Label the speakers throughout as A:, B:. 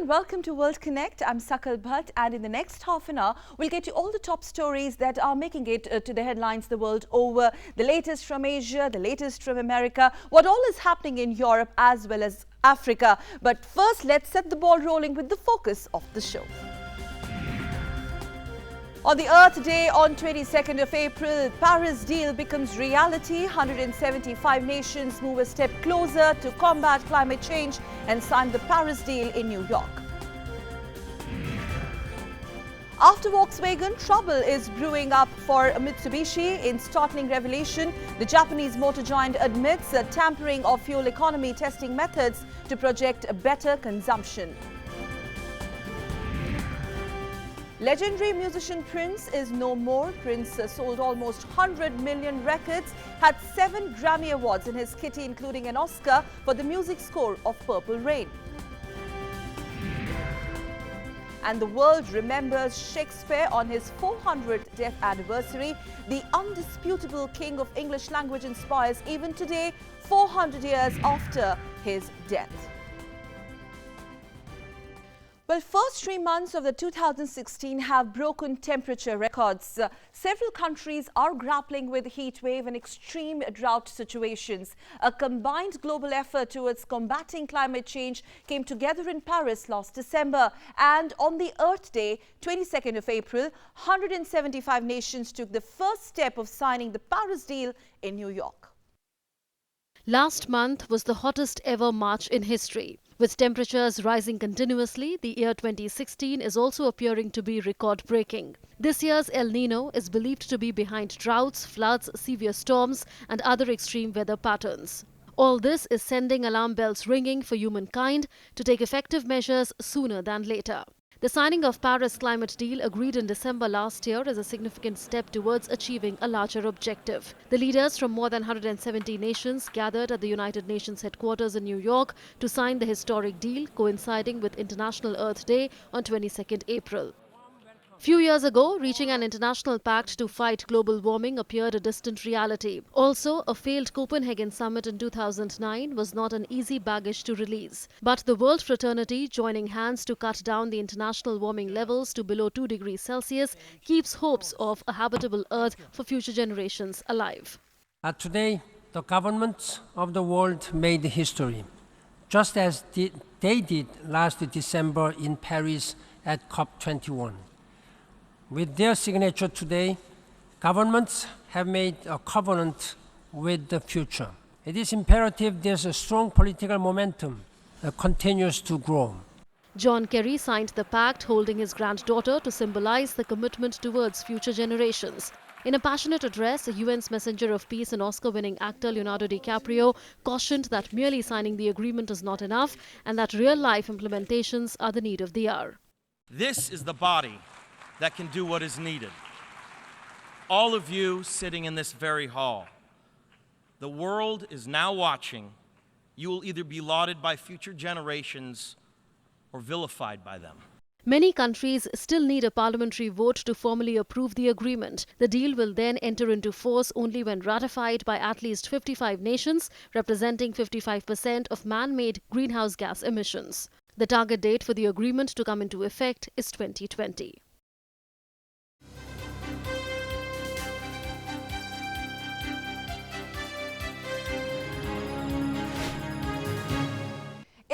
A: and welcome to World Konnect. I'm Sakal Bhatt, and in the next half an hour, we'll get you all the top stories that are making it to the headlines the world over. The latest from Asia, the latest from America, what all is happening in Europe as well as Africa. But first, let's set the ball rolling with the focus of the show. On the Earth Day on 22nd of April, Paris deal becomes reality. 175 nations move a step closer to combat climate change and sign the Paris deal in New York. After Volkswagen, trouble is brewing up for Mitsubishi. In startling revelation, the Japanese motor giant admits a tampering of fuel economy testing methods to project a better consumption. Legendary musician Prince is no more. Prince sold almost 100 million records, had 7 Grammy Awards in his kitty, including an Oscar for the music score of Purple Rain. And the world remembers Shakespeare on his 400th death anniversary. The undisputable king of English language inspires even today, 400 years after his death. Well, first 3 months of the 2016 have broken temperature records. Several countries are grappling with heat wave and extreme drought situations. A combined global effort towards combating climate change came together in Paris last December. And on the Earth Day, 22nd of April, 175 nations took the first step of signing the Paris deal in New York.
B: Last month was the hottest ever March in history. With temperatures rising continuously, the year 2016 is also appearing to be record-breaking. This year's El Nino is believed to be behind droughts, floods, severe storms and other extreme weather patterns. All this is sending alarm bells ringing for humankind to take effective measures sooner than later. The signing of Paris climate deal agreed in December last year is a significant step towards achieving a larger objective. The leaders from more than 170 nations gathered at the United Nations headquarters in New York to sign the historic deal, coinciding with International Earth Day on 22nd April. Few years ago, reaching an international pact to fight global warming appeared a distant reality. Also, a failed Copenhagen summit in 2009 was not an easy baggage to release. But the world fraternity, joining hands to cut down the international warming levels to below 2 degrees Celsius, keeps hopes of a habitable Earth for future generations alive.
C: Today, the governments of the world made history, just as they did last December in Paris at COP21. With their signature today, governments have made a covenant with the future. It is imperative there's a strong political momentum that continues to grow.
B: John Kerry signed the pact holding his granddaughter to symbolize the commitment towards future generations. In a passionate address, the UN's Messenger of Peace and Oscar-winning actor Leonardo DiCaprio cautioned that merely signing the agreement is not enough and that real-life implementations are the need of the hour.
D: This is the body that can do what is needed. All of you sitting in this very hall, the world is now watching. You will either be lauded by future generations or vilified by them.
B: Many countries still need a parliamentary vote to formally approve the agreement. The deal will then enter into force only when ratified by at least 55 nations, representing 55% of man-made greenhouse gas emissions. The target date for the agreement to come into effect is 2020.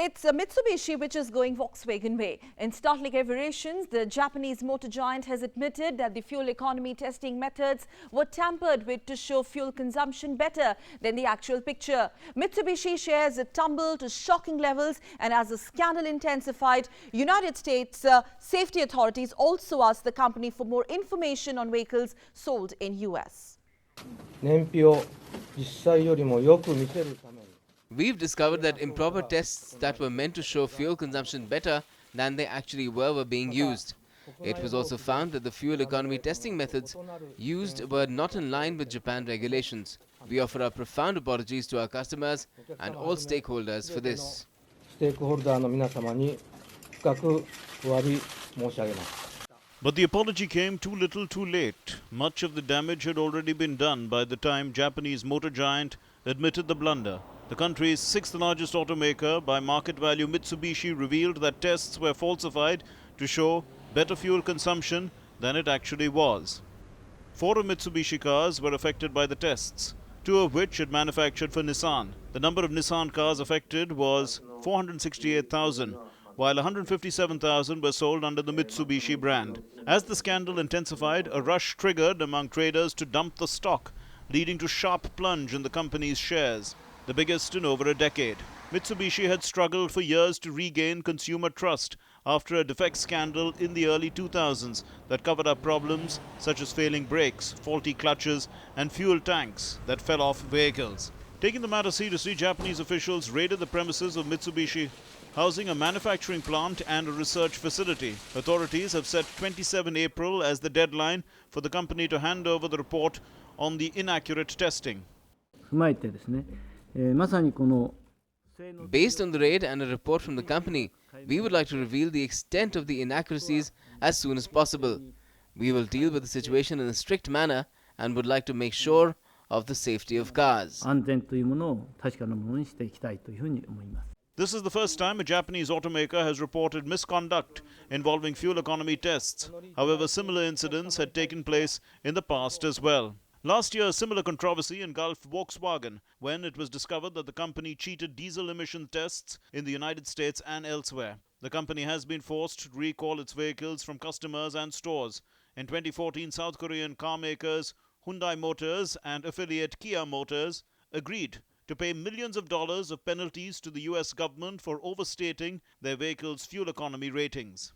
A: It's a Mitsubishi which is going Volkswagen way. In startling revelations, the Japanese motor giant has admitted that the fuel economy testing methods were tampered with to show fuel consumption better than the actual picture. Mitsubishi shares tumbled to shocking levels, and as the scandal intensified, United States safety authorities also asked the company for more information on vehicles sold in US.
E: We've discovered that improper tests that were meant to show fuel consumption better than they actually were being used. It was also found that the fuel economy testing methods used were not in line with Japan regulations. We offer our profound apologies to our customers and all stakeholders for this.
F: But the apology came too little too late. Much of the damage had already been done by the time Japanese motor giant admitted the blunder. The country's sixth largest automaker by market value, Mitsubishi, revealed that tests were falsified to show better fuel consumption than it actually was. 4 of Mitsubishi cars were affected by the tests, 2 of which it manufactured for Nissan. The number of Nissan cars affected was 468,000, while 157,000 were sold under the Mitsubishi brand. As the scandal intensified, a rush triggered among traders to dump the stock, leading to sharp plunge in the company's shares, the biggest in over a decade. Mitsubishi had struggled for years to regain consumer trust after a defect scandal in the early 2000s that covered up problems such as failing brakes, faulty clutches, and fuel tanks that fell off vehicles. Taking the matter seriously, Japanese officials raided the premises of Mitsubishi, housing a manufacturing plant and a research facility. Authorities have set 27 April as the deadline for the company to hand over the report on the inaccurate testing.
E: Based on the raid and a report from the company, we would like to reveal the extent of the inaccuracies as soon as possible. We will deal with the situation in a strict manner and would like to make sure of the safety of cars.
F: This is the first time a Japanese automaker has reported misconduct involving fuel economy tests. However, similar incidents had taken place in the past as well. Last year, a similar controversy engulfed Volkswagen when it was discovered that the company cheated diesel emission tests in the United States and elsewhere. The company has been forced to recall its vehicles from customers and stores. In 2014, South Korean car makers Hyundai Motors and affiliate Kia Motors agreed to pay millions of dollars of penalties to the US government for overstating their vehicles' fuel economy ratings.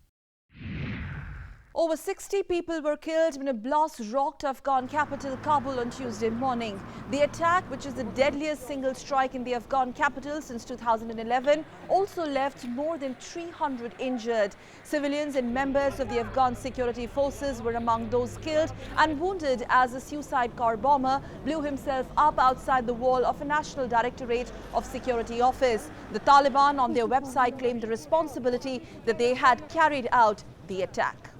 A: Over 60 people were killed when a blast rocked Afghan capital Kabul on Tuesday morning. The attack, which is the deadliest single strike in the Afghan capital since 2011, also left more than 300 injured. Civilians and members of the Afghan security forces were among those killed and wounded as a suicide car bomber blew himself up outside the wall of a National Directorate of Security office. The Taliban on their website claimed the responsibility that they had carried out the attack.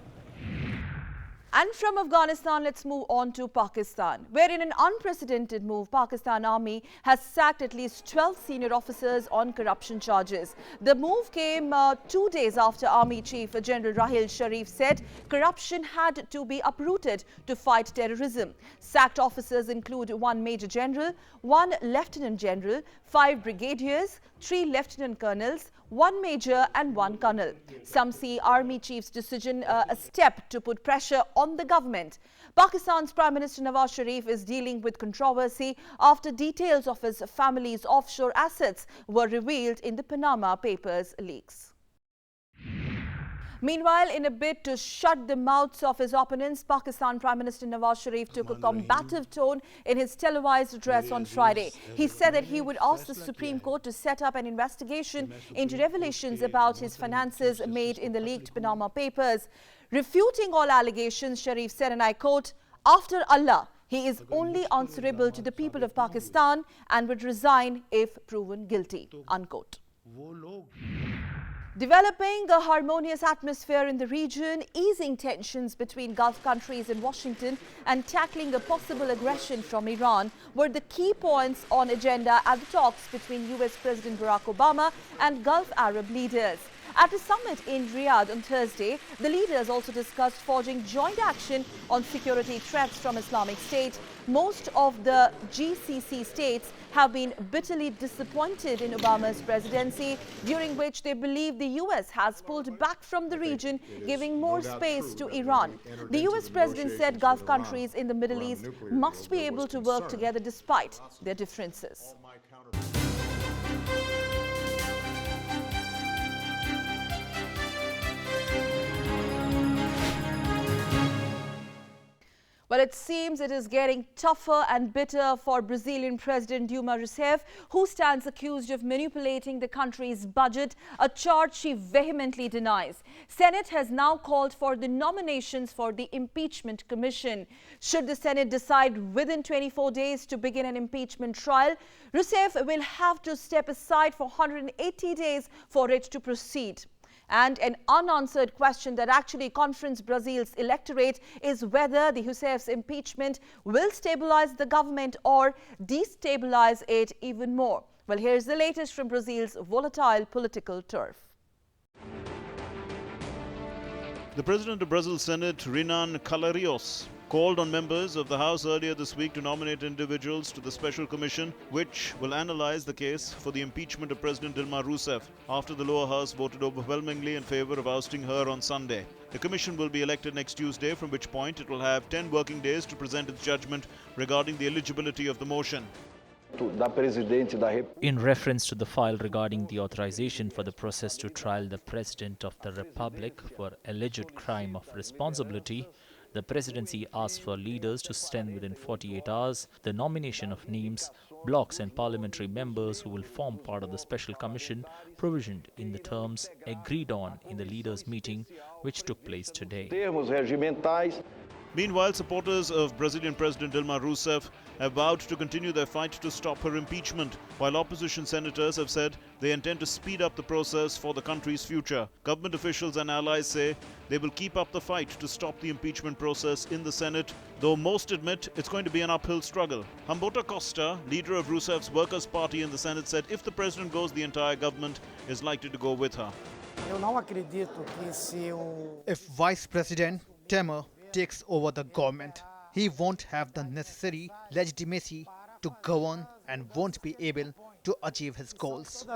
A: And from Afghanistan, let's move on to Pakistan, where in an unprecedented move, Pakistan Army has sacked at least 12 senior officers on corruption charges. The move came 2 days after Army Chief General Rahil Sharif said corruption had to be uprooted to fight terrorism. Sacked officers include 1 Major General, 1 Lieutenant General, 5 Brigadiers, 3 Lieutenant Colonels, 1 Major and 1 Colonel. Some see Army Chief's decision a step to put pressure on the government. Pakistan's Prime Minister Nawaz Sharif is dealing with controversy after details of his family's offshore assets were revealed in the Panama Papers leaks. Meanwhile, in a bid to shut the mouths of his opponents, Pakistan Prime Minister Nawaz Sharif took a combative tone in his televised address on Friday. He said that he would ask the Supreme Court to set up an investigation into revelations about his finances made in the leaked Panama Papers. Refuting all allegations, Sharif said, and I quote, "After Allah, he is only answerable to the people of Pakistan and would resign if proven guilty," unquote. Developing a harmonious atmosphere in the region, easing tensions between Gulf countries and Washington, and tackling a possible aggression from Iran were the key points on agenda at the talks between US President Barack Obama and Gulf Arab leaders. At a summit in Riyadh on Thursday, the leaders also discussed forging joint action on security threats from Islamic State. Most of the GCC states have been bitterly disappointed in Obama's presidency, during which they believe the US has pulled back from the region, giving more space to Iran. The US president said Gulf countries in the Middle East must be able to work together despite their differences. Well, it seems it is getting tougher and bitter for Brazilian President Dilma Rousseff, who stands accused of manipulating the country's budget, a charge she vehemently denies. Senate has now called for the nominations for the impeachment commission. Should the Senate decide within 24 days to begin an impeachment trial, Rousseff will have to step aside for 180 days for it to proceed. And an unanswered question that actually confronts Brazil's electorate is whether the Rousseff's impeachment will stabilize the government or destabilize it even more. Well, here's the latest from Brazil's volatile political turf.
F: The President of Brazil's Senate, Renan Calheiros, called on members of the House earlier this week to nominate individuals to the special commission which will analyze the case for the impeachment of President Dilma Rousseff after the lower house voted overwhelmingly in favor of ousting her on Sunday. The commission will be elected next Tuesday, from which point it will have 10 working days to present its judgment regarding the eligibility of the motion.
G: In reference to the file regarding the authorization for the process to trial the President of the Republic for alleged crime of responsibility, the presidency asked for leaders to send within 48 hours the nomination of names, blocks and parliamentary members who will form part of the special commission provisioned in the terms agreed on in the leaders' meeting which took place today.
F: Meanwhile, supporters of Brazilian President Dilma Rousseff have vowed to continue their fight to stop her impeachment, while opposition senators have said they intend to speed up the process for the country's future. Government officials and allies say they will keep up the fight to stop the impeachment process in the Senate, though most admit it's going to be an uphill struggle. Humberto Costa, leader of Rousseff's Workers' Party in the Senate, said if the president goes, the entire government is likely to go with her.
H: If Vice President Temer takes over the government, he won't have the necessary legitimacy to govern and won't be able to achieve his goals.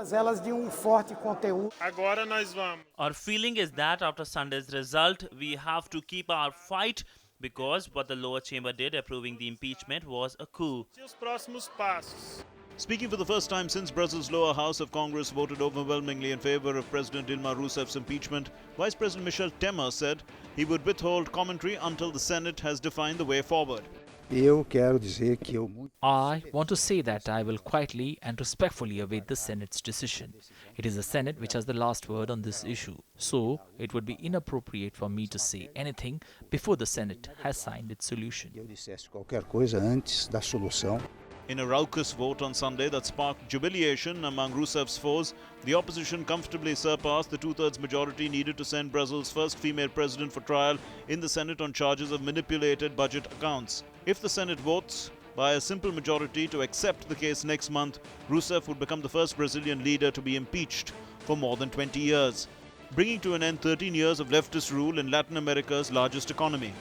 I: Our feeling is that after Sunday's result, we have to keep our fight, because what the lower chamber did approving the impeachment was a coup.
F: Speaking for the first time since Brazil's lower house of Congress voted overwhelmingly in favor of President Dilma Rousseff's impeachment, Vice President Michel Temer said he would withhold commentary until the Senate has defined the way forward.
G: I want to say that I will quietly and respectfully await the Senate's decision. It is the Senate which has the last word on this issue, so it would be inappropriate for me to say anything before the Senate has signed its solution.
F: In a raucous vote on Sunday that sparked jubilation among Rousseff's foes, the opposition comfortably surpassed the two-thirds majority needed to send Brazil's first female president for trial in the Senate on charges of manipulated budget accounts. If the Senate votes by a simple majority to accept the case next month, Rousseff would become the first Brazilian leader to be impeached for more than 20 years, bringing to an end 13 years of leftist rule in Latin America's largest economy.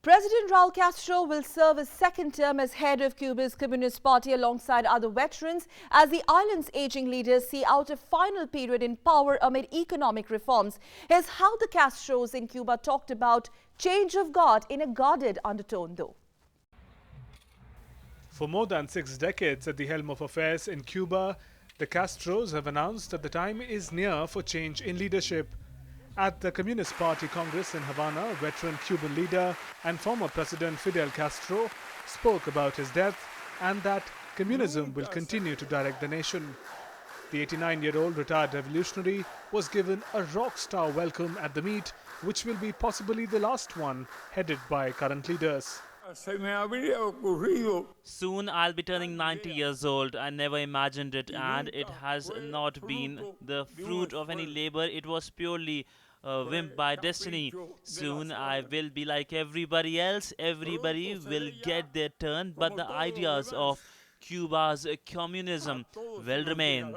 A: President Raul Castro will serve his second term as head of Cuba's Communist Party alongside other veterans as the island's aging leaders see out a final period in power amid economic reforms. Here's how the Castros in Cuba talked about change of guard in a guarded undertone, though.
J: For more than 6 decades at the helm of affairs in Cuba, the Castros have announced that the time is near for change in leadership. At the Communist Party Congress in Havana, veteran Cuban leader and former President Fidel Castro spoke about his death and that communism will continue to direct the nation. The 89-year-old retired revolutionary was given a rock star welcome at the meet, which will be possibly the last one headed by current leaders.
I: Soon I'll be turning 90 years old. I never imagined it, and it has not been the fruit of any labor. It was purely whim by destiny. Soon I will be like everybody else. Everybody will get their turn, but the ideas of Cuba's communism will remain.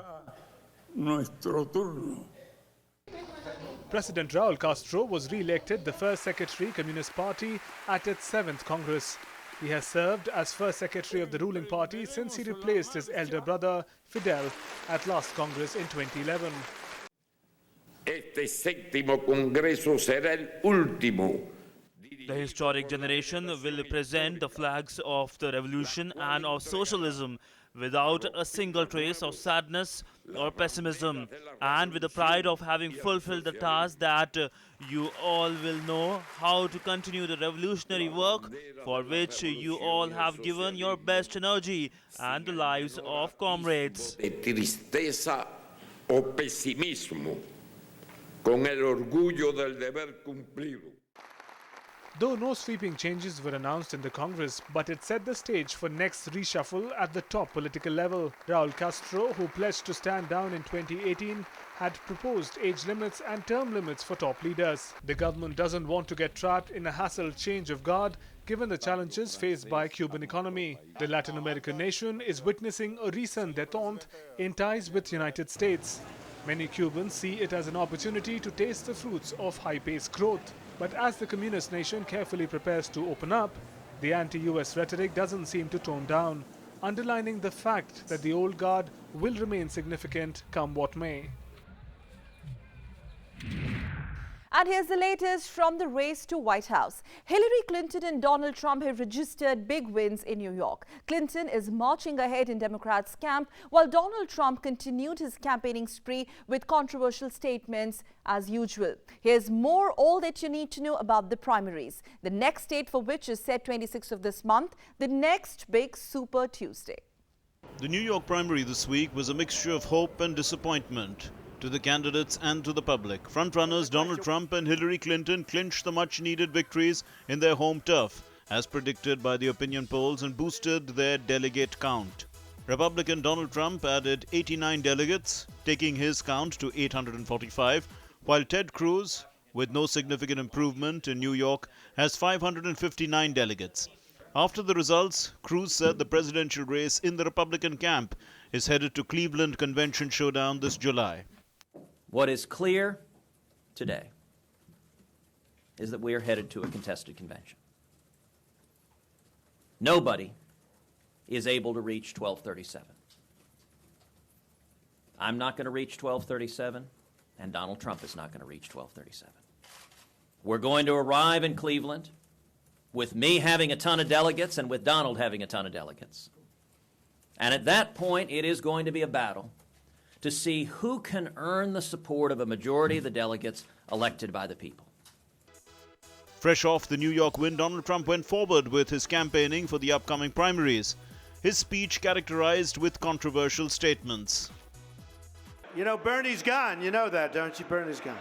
J: President Raul Castro was re-elected the first Secretary Communist Party at its 7th Congress. He has served as first Secretary of the ruling party since he replaced his elder brother Fidel at last Congress in 2011.
K: Este séptimo Congreso será el último.
I: The historic generation will represent the flags of the revolution and of socialism without a single trace of sadness or pessimism, and with the pride of having fulfilled the task that you all will know how to continue the revolutionary work for which you all have given your best energy and the lives of comrades.
K: De tristeza o pesimismo, con el orgullo del deber cumplido.
J: Though no sweeping changes were announced in the Congress, but it set the stage for next reshuffle at the top political level. Raul Castro, who pledged to stand down in 2018, had proposed age limits and term limits for top leaders. The government doesn't want to get trapped in a hassle change of guard given the challenges faced by Cuban economy. The Latin American nation is witnessing a recent détente in ties with United States. Many Cubans see it as an opportunity to taste the fruits of high-paced growth. But as the communist nation carefully prepares to open up, the anti-US rhetoric doesn't seem to tone down, underlining the fact that the old guard will remain significant come what may.
A: And here's the latest from the race to White House. Hillary Clinton and Donald Trump have registered big wins in New York. Clinton is marching ahead in Democrats' camp, while Donald Trump continued his campaigning spree with controversial statements as usual. Here's more, all that you need to know about the primaries. The next date for which is set 26th of this month, the next big Super Tuesday.
F: The New York primary this week was a mixture of hope and disappointment to the candidates and to the public. Frontrunners Donald Trump and Hillary Clinton clinched the much-needed victories in their home turf, as predicted by the opinion polls, and boosted their delegate count. Republican Donald Trump added 89 delegates, taking his count to 845, while Ted Cruz, with no significant improvement in New York, has 559 delegates. After the results, Cruz said the presidential race in the Republican camp is headed to Cleveland Convention Showdown this July.
L: What is clear today is that we are headed to a contested convention. Nobody is able to reach 1237. I'm not going to reach 1237, and Donald Trump is not going to reach 1237. We're going to arrive in Cleveland with me having a ton of delegates and with Donald having a ton of delegates. And at that point, it is going to be a battle to see who can earn the support of a majority of the delegates elected by the people.
F: Fresh off the New York win, Donald Trump went forward with his campaigning for the upcoming primaries. His speech characterized with controversial statements.
M: You know, Bernie's gone. You know that, don't you? Bernie's gone.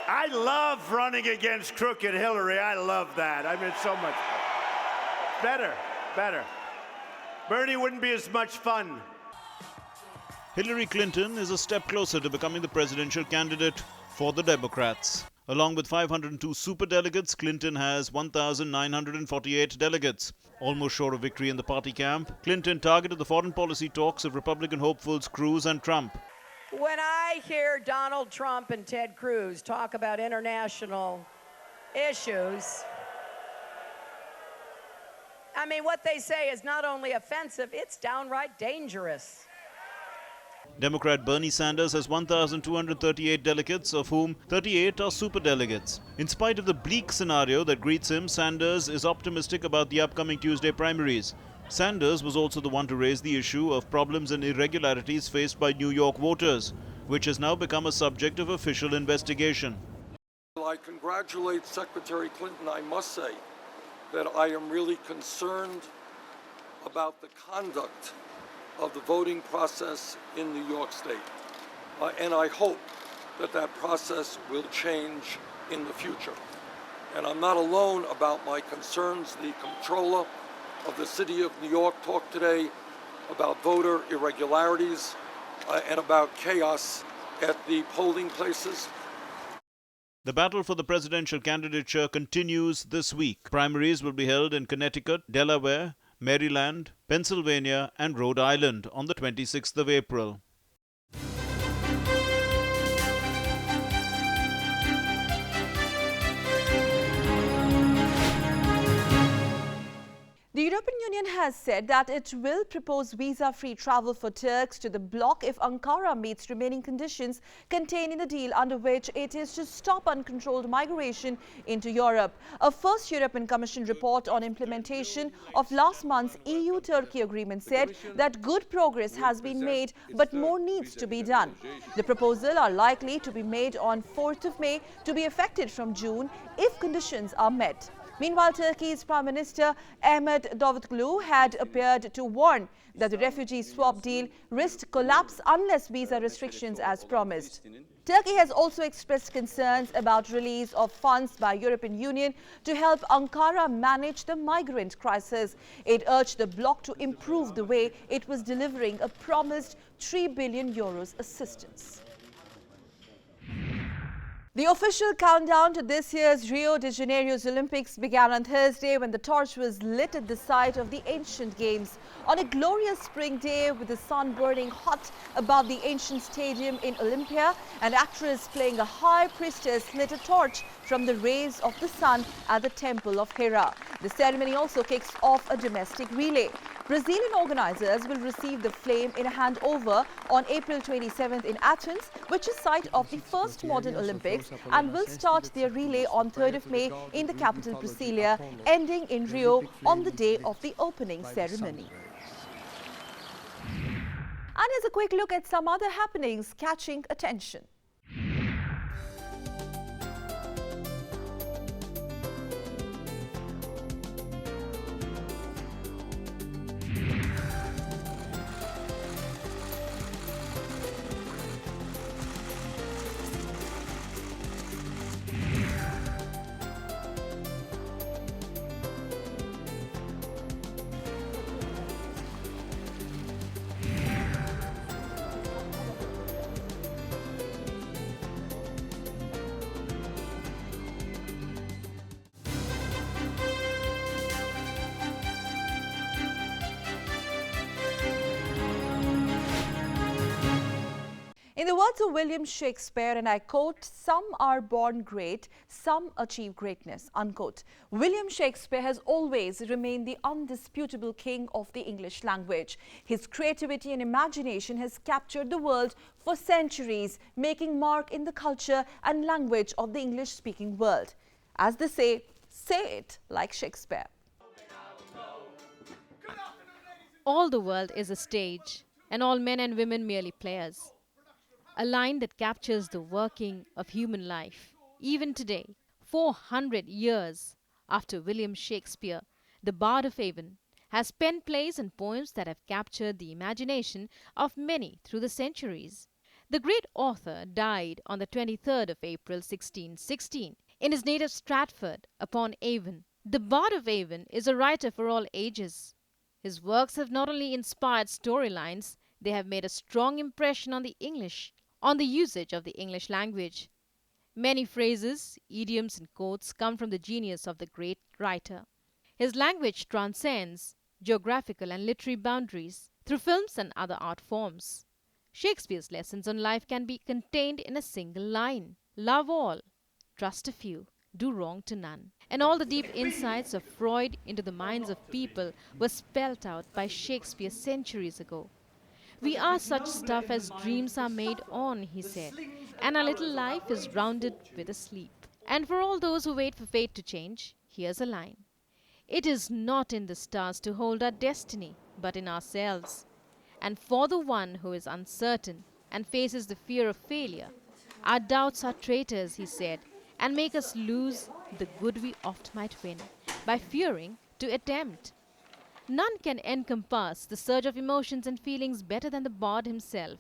M: I love running against crooked Hillary. I love that. I mean, it's so much better. Bernie wouldn't be as much fun.
F: Hillary Clinton is a step closer to becoming the presidential candidate for the Democrats. Along with 502 superdelegates, Clinton has 1,948 delegates. Almost sure of victory in the party camp, Clinton targeted the foreign policy talks of Republican hopefuls Cruz and Trump.
N: When I hear Donald Trump and Ted Cruz talk about international issues, I mean, what they say is not only offensive, it's downright dangerous.
F: Democrat Bernie Sanders has 1,238 delegates, of whom 38 are superdelegates. In spite of the bleak scenario that greets him, Sanders is optimistic about the upcoming Tuesday primaries. Sanders was also the one to raise the issue of problems and irregularities faced by New York voters, which has now become a subject of official investigation.
O: I congratulate Secretary Clinton. I must say that I am really concerned about the conduct of the voting process in New York State. And I hope that that process will change in the future. And I'm not alone about my concerns. The comptroller of the city of New York talked today about voter irregularities and about chaos at the polling places.
F: The battle for the presidential candidature continues this week. Primaries will be held in Connecticut, Delaware, Maryland, Pennsylvania, and Rhode Island on the 26th of April.
A: The European Union has said that it will propose visa-free travel for Turks to the bloc if Ankara meets remaining conditions contained in the deal under which it is to stop uncontrolled migration into Europe. A first European Commission report on implementation of last month's EU-Turkey agreement said that good progress has been made, but more needs to be done. The proposals are likely to be made on 4th of May to be effected from June if conditions are met. Meanwhile, Turkey's Prime Minister Ahmet Davutoglu had appeared to warn that the refugee swap deal risked collapse unless visa restrictions as promised. Turkey has also expressed concerns about release of funds by European Union to help Ankara manage the migrant crisis. It urged the bloc to improve the way it was delivering a promised €3 billion assistance. The official countdown to this year's Rio de Janeiro's Olympics began on Thursday when the torch was lit at the site of the ancient games. On a glorious spring day with the sun burning hot above the ancient stadium in Olympia, an actress playing a high priestess lit a torch from the rays of the sun at the temple of Hera. The ceremony also kicks off a domestic relay. Brazilian organizers will receive the flame in a handover on April 27th in Athens, which is site of the first modern Olympics, and will start their relay on 3rd of May in the capital Brasilia, ending in Rio on the day of the opening ceremony. And here's a quick look at some other happenings catching attention. In the words of William Shakespeare, and I quote, "Some are born great, some achieve greatness," unquote. William Shakespeare has always remained the undisputable king of the English language. His creativity and imagination has captured the world for centuries, making mark in the culture and language of the English-speaking world. As they say it like Shakespeare.
B: All the world is a stage, and all men and women merely players. A line that captures the working of human life. Even today, 400 years after William Shakespeare, the Bard of Avon has penned plays and poems that have captured the imagination of many through the centuries. The great author died on the 23rd of April 1616 in his native Stratford upon Avon. The Bard of Avon is a writer for all ages. His works have not only inspired storylines, they have made a strong impression on the English, on the usage of the English language. Many phrases, idioms and quotes come from the genius of the great writer. His language transcends geographical and literary boundaries through films and other art forms. Shakespeare's lessons on life can be contained in a single line: love all, trust a few, do wrong to none. And all the deep insights of Freud into the minds of people were spelt out by Shakespeare centuries ago. "We are such stuff as dreams are made on," he said, "and our little life is rounded with a sleep." And for all those who wait for fate to change, here's a line: "It is not in the stars to hold our destiny, but in ourselves. And for the one who is uncertain and faces the fear of failure, our doubts are traitors," he said, "and make us lose the good we oft might win by fearing to attempt." None can encompass the surge of emotions and feelings better than the bard himself.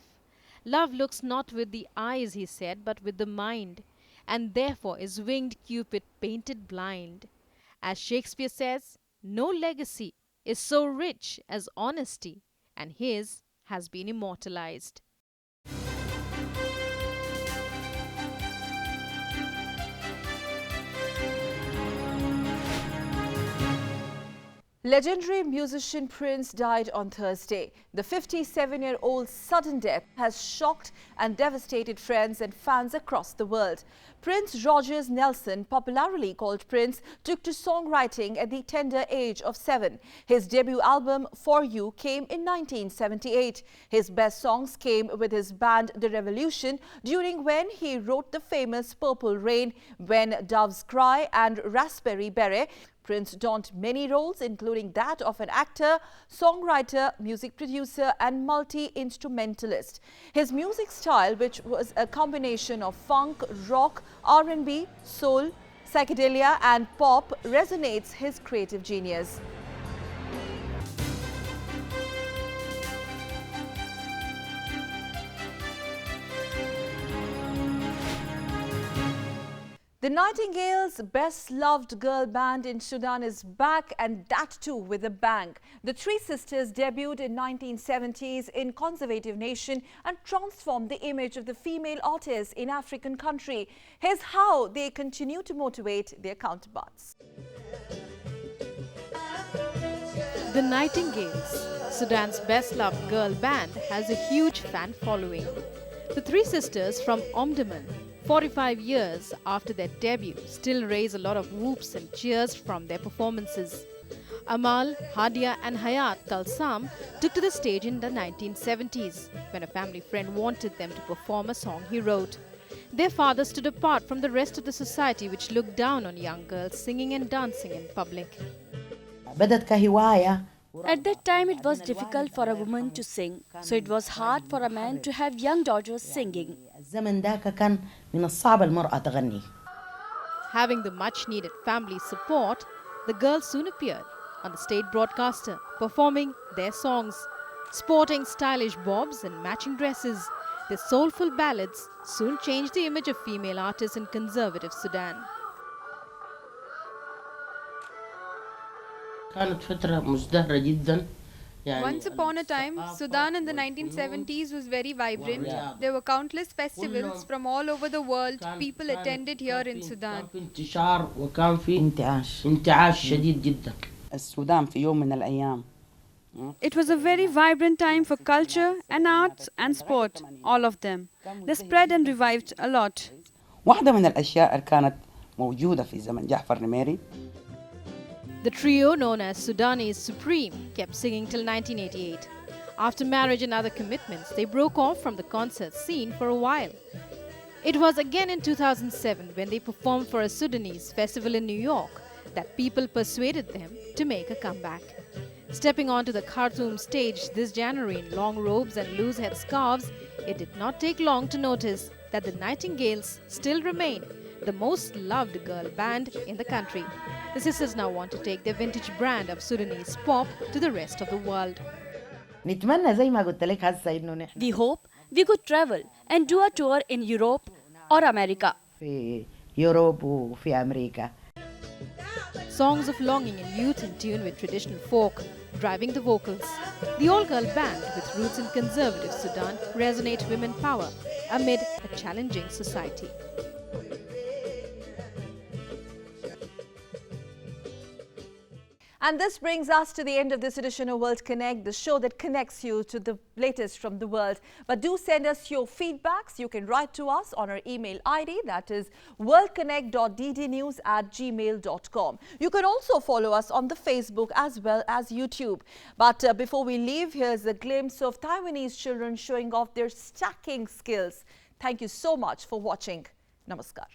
B: "Love looks not with the eyes," he said, "but with the mind, and therefore is winged Cupid painted blind." As Shakespeare says, no legacy is so rich as honesty, and his has been immortalized.
A: Legendary musician Prince died on Thursday. The 57-year-old's sudden death has shocked and devastated friends and fans across the world. Prince Rogers Nelson, popularly called Prince, took to songwriting at the tender age of 7. His debut album, For You, came in 1978. His best songs came with his band The Revolution, during when he wrote the famous Purple Rain, When Doves Cry and Raspberry Beret. Prince donned many roles, including that of an actor, songwriter, music producer and multi-instrumentalist. His music style, which was a combination of funk, rock, R&B, soul, psychedelia and pop, resonates his creative genius. The Nightingale's best-loved girl band in Sudan is back, and that too with a bang. The three sisters debuted in 1970s in conservative nation and transformed the image of the female artist in African country. Here's how they continue to motivate their counterparts.
B: The Nightingales, Sudan's best-loved girl band, has a huge fan following. The three sisters from Omdurman, 45 years after their debut, still raise a lot of whoops and cheers from their performances. Amal, Hadia and Hayat Kalsam took to the stage in the 1970s when a family friend wanted them to perform a song he wrote. Their father stood apart from the rest of the society, which looked down on young girls singing and dancing in public.
P: At that time, it was difficult for a woman to sing, so it was hard for a man to have young daughters singing.
B: Having the much-needed family support, the girls soon appeared on the state broadcaster, performing their songs. Sporting stylish bobs and matching dresses, their soulful ballads soon changed the image of female artists in conservative Sudan.
Q: Once upon a time, Sudan in the 1970s was very vibrant. There were countless festivals from all over the world. People attended here in Sudan. It was a very vibrant time for culture and arts and sport, all of them. They spread and revived a lot.
B: The trio, known as Sudanese Supreme, kept singing till 1988. After marriage and other commitments, they broke off from the concert scene for a while. It was again in 2007 when they performed for a Sudanese festival in New York that people persuaded them to make a comeback. Stepping onto the Khartoum stage this January in long robes and loose head scarves, it did not take long to notice that the Nightingales still remain the most loved girl band in the country. The sisters now want to take their vintage brand of Sudanese pop to the rest of the world.
P: We hope we could travel and do a tour in Europe or America.
B: Songs of longing and youth in tune with traditional folk, driving the vocals. The all-girl band, with roots in conservative Sudan, resonate women power amid a challenging society.
A: And this brings us to the end of this edition of World Konnect, the show that connects you to the latest from the world. But do send us your feedbacks. You can write to us on our email ID, that is worldkonnect.ddnews@gmail.com. You can also follow us on the Facebook as well as YouTube. But before we leave, here's a glimpse of Taiwanese children showing off their stacking skills. Thank you so much for watching. Namaskar.